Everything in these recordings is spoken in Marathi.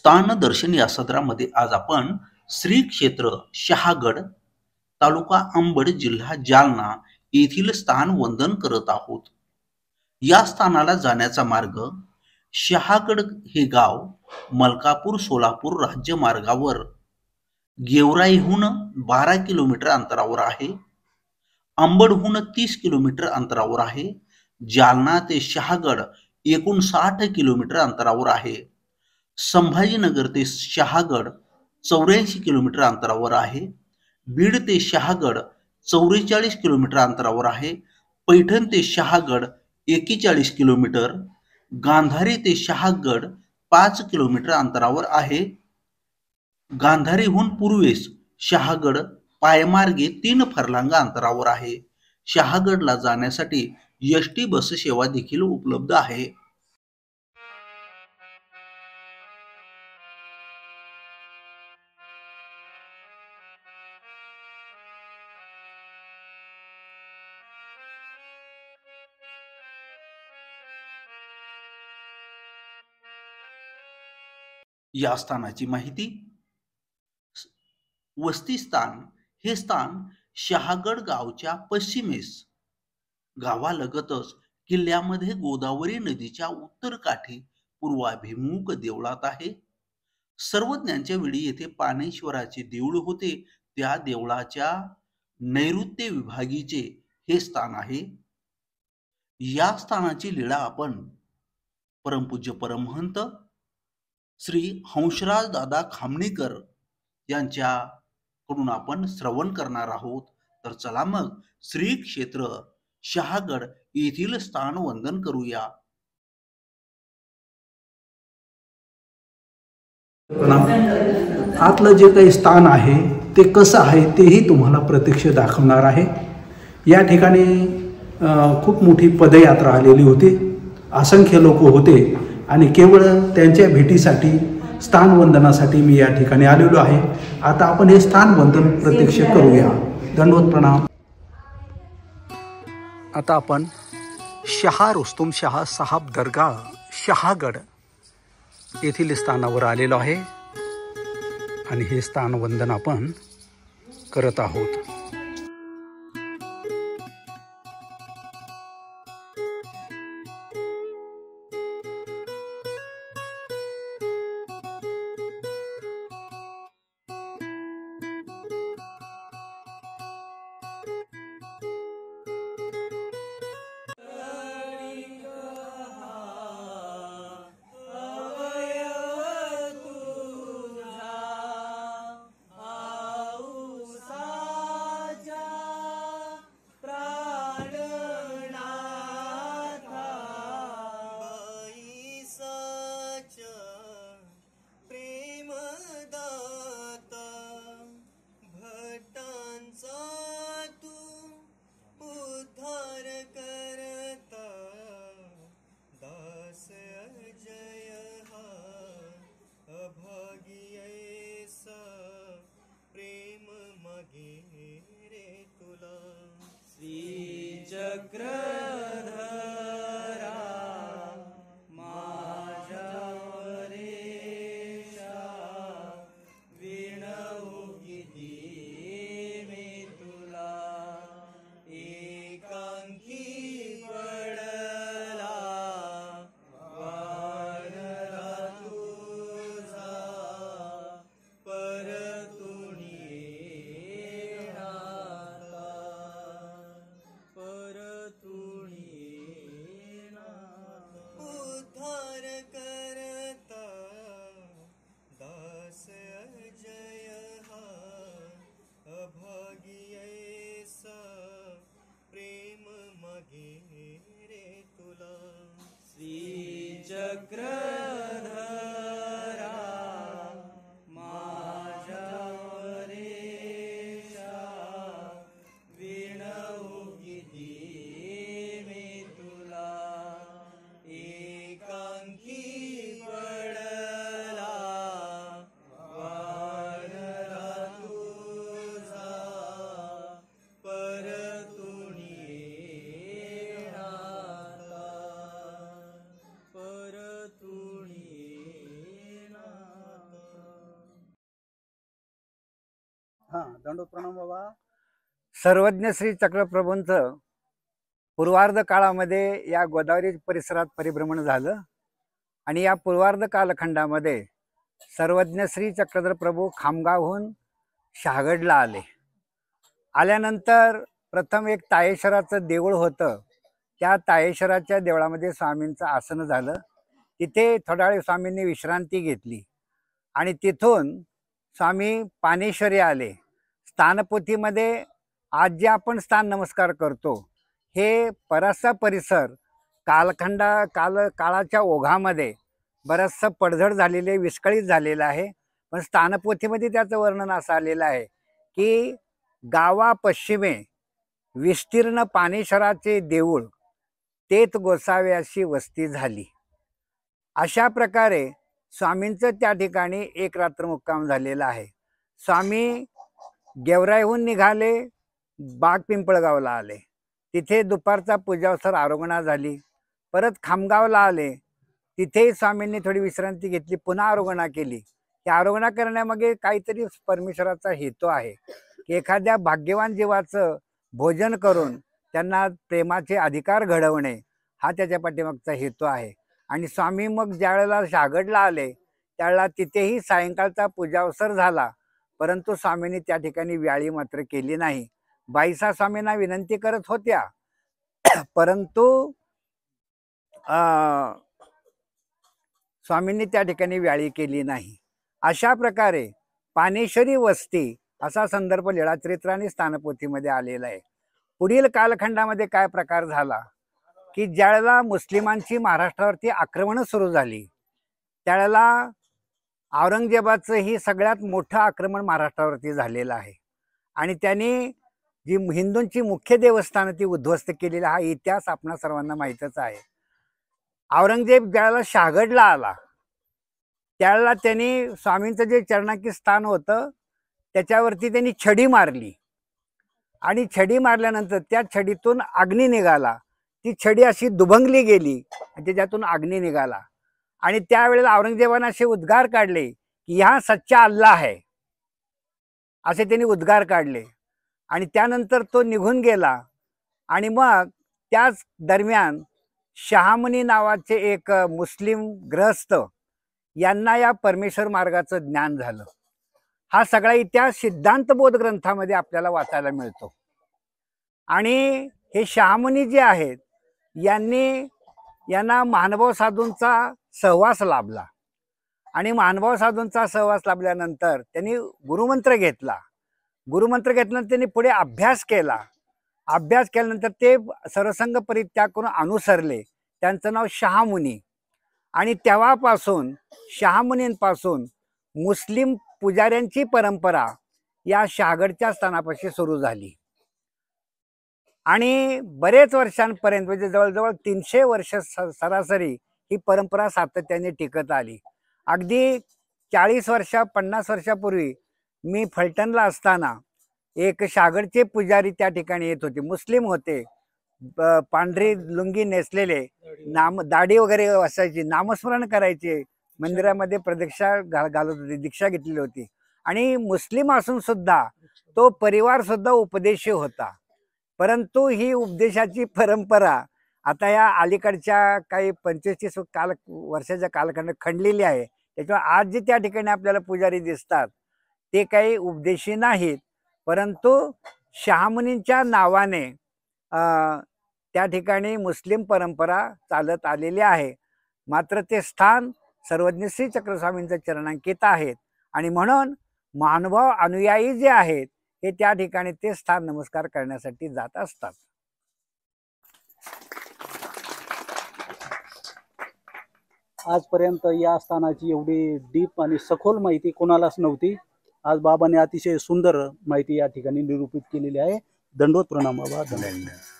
स्थान दर्शन या सदरामध्ये आज आपण श्री क्षेत्र शहागड, तालुका अंबड, जिल्हा जालना येथील स्थान वंदन करत आहोत। या स्थानाला जाण्याचा मार्ग शहागड हे गाव मलकापूर सोलापूर राज्य मार्गावर गेवराईहून 12 किलोमीटर अंतरावर आहे। अंबडहून 30 किलोमीटर अंतरावर आहे। जालना ते शहागड एकूण 60 किलोमीटर अंतरावर आहे। संभाजीनगर ते शहागड 84 किलोमीटर अंतरावर आहे। बीड ते शहागड 44 किलोमीटर अंतरावर आहे। पैठण ते शहागड 41 किलोमीटर, गांधारी ते शहागड 5 किलोमीटर अंतरावर आहे। गांधारीहून पूर्वेस शहागड पायमार्गे 3 फर्लांग अंतरावर आहे। शहागडला जाण्यासाठी एसटी बस सेवा देखील उपलब्ध आहे। या स्थानाची माहिती। वस्ती स्थान हे स्थान शहागड गावच्या पश्चिमेस गावालगतच किल्ल्यामध्ये गोदावरी नदीच्या उत्तर काठी पूर्वाभिमुख देवळात आहे। सर्वज्ञांच्या वेळी येथे पानेश्वराचे देऊळ होते। त्या देवळाच्या नैऋत्य विभागीचे हे स्थान आहे। या स्थानाची लीळा आपण परमपूज्य परमहंत श्री हंसराज दादा खामणेकर यांच्याकडून आपण श्रवण करणार आहोत। तर चला मग श्री क्षेत्र शहागड येथील स्थान वंदन करूया। आतलं जे काही स्थान आहे ते कसं आहे तेही तुम्हाला प्रत्यक्ष दाखवणार आहे। या ठिकाणी खूप मोठी पदयात्रा आलेली होती, असंख्य लोक होते आणि केवळ त्यांच्या भेटीसाठी स्थान वंदनासाठी मी या ठिकाणी आलेलो आहे। आता आपण हे स्थान वंदन प्रत्यक्ष करूया। दंडवत प्रणाम। आता आपण शाह रुस्तुम शाह साहब दरगाह शहागड येथील स्थानावर आलेलो आहे आणि हे स्थान वंदन आपण करत आहोत। तू हां, दंडोत प्रणाम बाबा. सर्वज्ञ श्री चक्रप्रभूंचं पूर्वार्ध काळामध्ये या गोदावरी परिसरात परिभ्रमण झालं आणि या पूर्वार्ध कालखंडामध्ये सर्वज्ञ श्री चक्रधर प्रभू खामगावहून शहागडला आले. आल्यानंतर प्रथम एक तायेश्वराचं देऊळ होतं. त्या तायेश्वराच्या देवळामध्ये स्वामींचं आसन झालं. तिथे थोडा वेळ स्वामींनी विश्रांती घेतली आणि तिथून स्वामी पानेश्वरी आले. स्थानपोथीमध्ये आज जे आपण स्थान नमस्कार करतो हे बराचसा परिसर काळाच्या ओघामध्ये बरंचसं पडझड झालेले, विस्कळीत झालेलं आहे. पण स्थानपोथीमध्ये त्याचं वर्णन असं आलेलं आहे की गावा पश्चिमे विस्तीर्ण पानेश्वराचे देऊळ तेथ गोसावे अशी वस्ती झाली. अशा प्रकारे स्वामींचं त्या ठिकाणी एक रात्र मुक्काम झालेला आहे. स्वामी गेवराईहून निघाले, बाग पिंपळगावला आले. तिथे दुपारचा पूजावसर आरोगणा झाली. परत खामगावला आले. तिथेही स्वामींनी थोडी विश्रांती घेतली, पुन्हा आरोगणा केली. त्या आरोगणा करण्यामागे काहीतरी परमेश्वराचा हेतू आहे की एखाद्या भाग्यवान जीवाचं भोजन करून त्यांना प्रेमाचे अधिकार घडवणे हा त्याच्या पाठीमागचा हेतू आहे. आणि स्वामी मग ज्या वेळेला शहागडला आले त्यावेळेला तिथेही सायंकाळचा पूजावसर झाला. परंतु स्वामींनी त्या ठिकाणी व्याळी मात्र केली नाही. बाईसा स्वामींना विनंती करत होत्या, परंतु स्वामींनी त्या ठिकाणी व्याळी केली नाही. अशा प्रकारे पानेश्वरी वस्ती असा संदर्भ लीळाचरित्र आणि स्थानपोथीमध्ये आलेला आहे. पुढील कालखंडामध्ये काय प्रकार झाला की ज्यावेळेला मुस्लिमांची महाराष्ट्रावरती आक्रमणं सुरू झाली त्यावेळेला औरंगजेबाचं ही सगळ्यात मोठं आक्रमण महाराष्ट्रावरती झालेलं आहे. आणि त्यांनी जी हिंदूंची मुख्य देवस्थानं ती उद्ध्वस्त केलेला हा इतिहास आपणा सर्वांना माहीतच आहे. औरंगजेब ज्यावेळेला शहागडला आला त्यावेळेला त्यांनी स्वामींचं जे चरणांकित स्थान होतं त्याच्यावरती त्यांनी छडी मारली आणि छडी मारल्यानंतर त्या छडीतून अग्नी निघाला. ती छडी अशी दुभंगली गेली आणि त्याच्यातून अग्नी निघाला. आणि त्यावेळेला औरंगजेबाने असे उद्गार काढले की हा सच्चा अल्लाह है, असे त्यांनी उद्गार काढले. आणि त्यानंतर तो निघून गेला. आणि मग त्याच दरम्यान शहामनी नावाचे एक मुस्लिम गृहस्थ यांना या परमेश्वर मार्गाचं ज्ञान झालं. हा सगळा इतिहास सिद्धांत बोध ग्रंथामध्ये आपल्याला वाचायला मिळतो. आणि हे शहामनी जे आहेत यांना महानुभाव साधूंचा सहवास लाभला. आणि महानुभाव साधूंचा सहवास लाभल्यानंतर त्यांनी गुरुमंत्र घेतला. गुरुमंत्र घेतल्यानंतर त्यांनी पुढे अभ्यास केला. अभ्यास केल्यानंतर ते सर्वसंग परित्याग करून अनुसरले. त्यांचं नाव शहामुनी. आणि तेव्हापासून शहामुनींपासून मुस्लिम पुजाऱ्यांची परंपरा या शहागडच्या स्थानापाशी सुरू झाली. आणि बरेच वर्षांपर्यंत म्हणजे जवळजवळ 300 वर्ष सरासरी ही परंपरा सातत्याने टिकत आली. अगदी 40 वर्ष 50 वर्षापूर्वी मी फलटणला असताना एक शहागडचे पुजारी त्या ठिकाणी येत होते. मुस्लिम होते, पांढरी लुंगी नेसलेले, दाढी वगैरे असायची, नामस्मरण करायचे, मंदिरामध्ये प्रदक्षिणा घालत होते, दीक्षा घेतलेली होती. आणि मुस्लिम असून सुद्धा तो परिवार सुद्धा उपदेशी होता. परंतु ही उपदेशाची परंपरा आता या अलीकडच्या काही 25 वर्षाच्या कालखंडात खंडलेली आहे. त्याच्यामुळे आज जे त्या ठिकाणी आपल्याला पुजारी दिसतात ते काही उपदेशी नाहीत, परंतु शहामुनींच्या नावाने त्या ठिकाणी मुस्लिम परंपरा चालत आलेली आहे. मात्र ते स्थान सर्वज्ञ श्री चक्रस्वामींचं चरणांकित आहेत. आणि म्हणून महानुभाव अनुयायी जे आहेत हे त्या ठिकाणी ते स्थान नमस्कार करण्यासाठी जात असतात. आजपर्यंत या स्थानाची एवढी डीप आणि सखोल माहिती कोणालाच नव्हती. आज बाबांनी अतिशय सुंदर माहिती या ठिकाणी निरूपित केलेली आहे. दंडोत प्रणाम बाबा. धन्यवाद.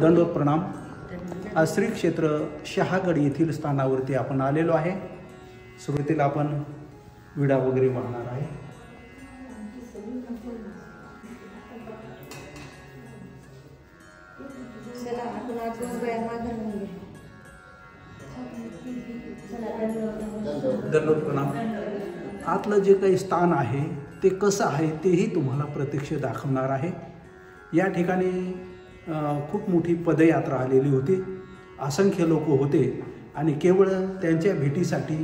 दंडोत प्रणाम. आज श्री क्षेत्र शहागड येथील स्थानावरती आपण आलेलो आहे। सुरुवातीला आपण विडा वगैरे वाहणार आहे। दंडवत प्रणाम। आतलं जे काही स्थान आहे ते कसं आहे तेही तुम्हाला प्रत्यक्ष दाखवणार आहे। या ठिकाणी खूप मोठी पदयात्रा आलेली होती, असंख्य लोक होते आणि केवळ त्यांच्या भेटीसाठी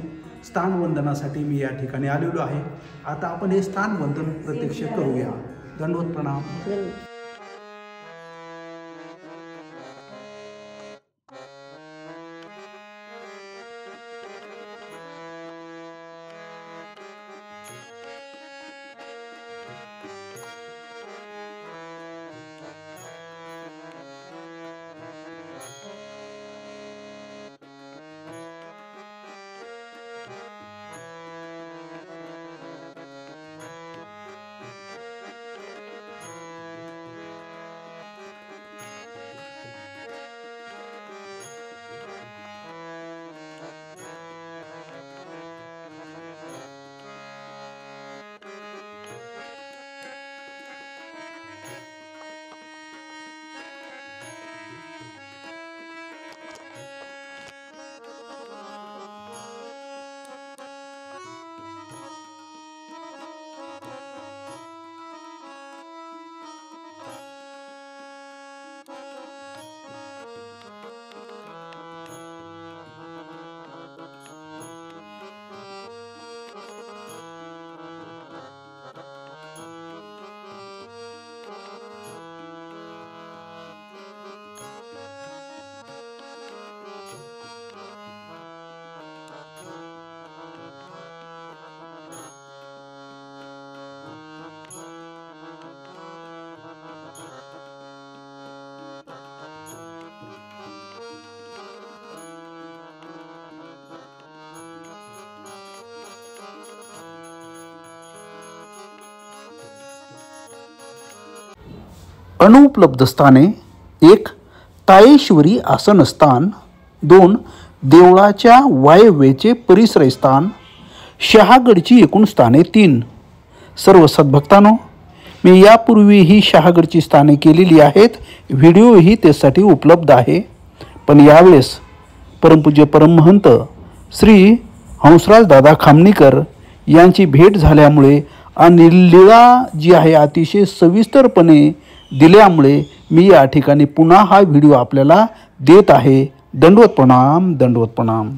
स्थानवंदनासाठी मी या ठिकाणी आलेलो आहे। आता आपण हे स्थानवंदन प्रत्यक्ष करूया। दंडवत प्रणाम। अनुपलब्ध स्थाने 1. ताळेश्वरी आसनस्थान 2. देवळाच्या वायव्येचे परिसर स्थान शहागडची एकूण स्थाने 3. सर्व सद्भक्तांनो, मी यापूर्वीही शहागडची स्थाने केलेली आहेत, व्हिडिओही त्यासाठी उपलब्ध आहे। पण यावेळेस परमपूज्य परमहंत श्री हंसराज दादा खामनीकर यांची भेट झाल्यामुळे आणि लीळा जी आहे अतिशय सविस्तरपणे दिल्यामुळे मी या ठिकाणी पुन्हा हा व्हिडिओ आपल्याला देत आहे। दंडवत प्रणाम, दंडवत प्रणाम।